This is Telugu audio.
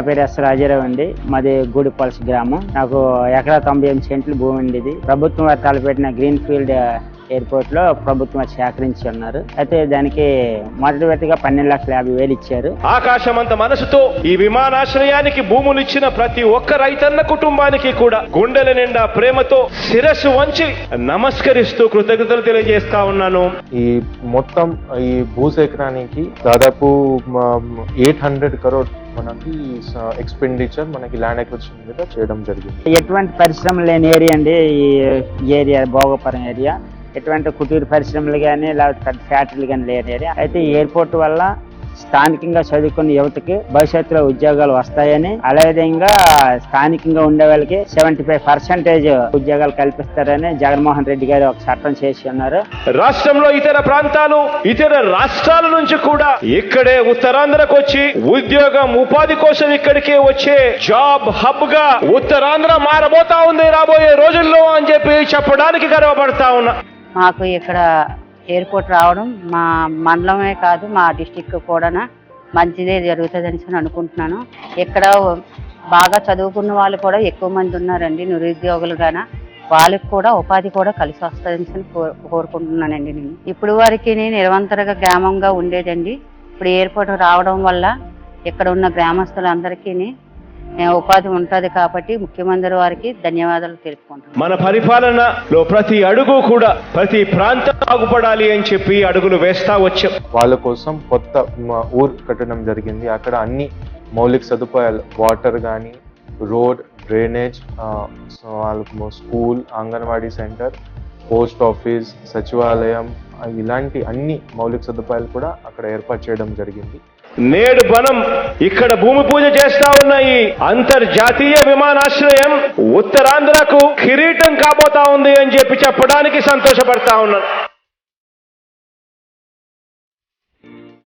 పేరు ఎస్ రాజారావు అండి. మాది గూడిపల్స్ గ్రామం. నాకు ఎకరా 98 సెంట్లు భూమి ఉండేది. ప్రభుత్వం వారు తలపెట్టిన గ్రీన్ ఫీల్డ్ ఎయిర్పోర్ట్ లో ప్రభుత్వం సేకరించి ఉన్నారు. అయితే దానికి మొదటి విడతగా 12,50,000 ఇచ్చారు. ఆకాశమంత మనసుతో ఈ విమానాశ్రయానికి భూములు ఇచ్చిన ప్రతి ఒక్క రైతన్న కుటుంబానికి కూడా గుండెల నిండా ప్రేమతో శిరస్సు వంచి నమస్కరిస్తూ కృతజ్ఞతలు తెలియజేస్తా ఉన్నాను. ఈ మొత్తం ఈ భూసేకరానికి దాదాపు 800 crore మనకి ఎక్స్పెండిచర్ మనకి ల్యాండ్ అక్విజిషన్ మీద చేయడం జరిగింది. ఎటువంటి పరిశ్రమలు లేని ఏరియా అండి ఈ ఏరియా, భోగపురం ఏరియా. ఎటువంటి కుటీర పరిశ్రమలు కానీ లేకపోతే ఫ్యాక్టరీలు కానీ లేని ఏరియా. అయితే ఈ ఎయిర్పోర్ట్ వల్ల స్థానికంగా చదువుకున్న యువతకి భవిష్యత్తులో ఉద్యోగాలు వస్తాయని, అదేవిధంగా స్థానికంగా ఉండే వాళ్ళకి 75% ఉద్యోగాలు కల్పిస్తారని జగన్మోహన్ రెడ్డి గారు ఒక చట్టం చేసి ఉన్నారు. రాష్ట్రంలో ఇతర ప్రాంతాలు, ఇతర రాష్ట్రాల నుంచి కూడా ఇక్కడే ఉత్తరాంధ్రకు వచ్చి ఉద్యోగం, ఉపాధి కోసం ఇక్కడికే వచ్చే జాబ్ హబ్ గా ఉత్తరాంధ్ర మారబోతా ఉంది రాబోయే రోజుల్లో అని చెప్పి చెప్పడానికి గర్వపడతా ఉన్నా. మాకు ఇక్కడ ఎయిర్పోర్ట్ రావడం మా మండలమే కాదు, మా డిస్టిక్ కూడా మంచిదే జరుగుతుందని అనుకుంటున్నాను. ఇక్కడ బాగా చదువుకున్న వాళ్ళు కూడా ఎక్కువ మంది ఉన్నారండి, నిరుద్యోగులుగాన. వాళ్ళకి కూడా ఉపాధి కూడా కలిసి వస్తుందని కోరుకుంటున్నానండి. నేను ఇప్పుడు వరకు నిరంతరంగా గ్రామంగా ఉండేదండి. ఇప్పుడు ఎయిర్పోర్ట్ రావడం వల్ల ఇక్కడ ఉన్న గ్రామస్తులందరికీ ఉపాధి ఉంటుంది కాబట్టి ముఖ్యమంత్రి వారికి ధన్యవాదాలు తెలుపుకుంటున్నాను. మన పరిపాలనలో ప్రతి అడుగు కూడా ప్రతి ప్రాంతం బాగుపడాలి అని చెప్పి అడుగులు వేస్తా వచ్చాం. వాళ్ళ కోసం కొత్త ఊరు కట్టడం జరిగింది. అక్కడ అన్ని మౌలిక సదుపాయాలు, వాటర్ కానీ, రోడ్, డ్రైనేజ్, వాళ్ళకు school, anganwadi centre, post office, సచివాలయం, ఇలాంటి అన్ని మౌలిక సదుపాయాలు కూడా అక్కడ ఏర్పాటు చేయడం జరిగింది. నేడు మనం ఇక్కడ భూమి పూజ చేస్తా ఉన్న ఈ అంతర్జాతీయ విమానాశ్రయం ఉత్తరాంధ్రకు కిరీటం కాబోతా ఉంది అని చెప్పి చెప్పడానికి సంతోషపడతా ఉన్నాను.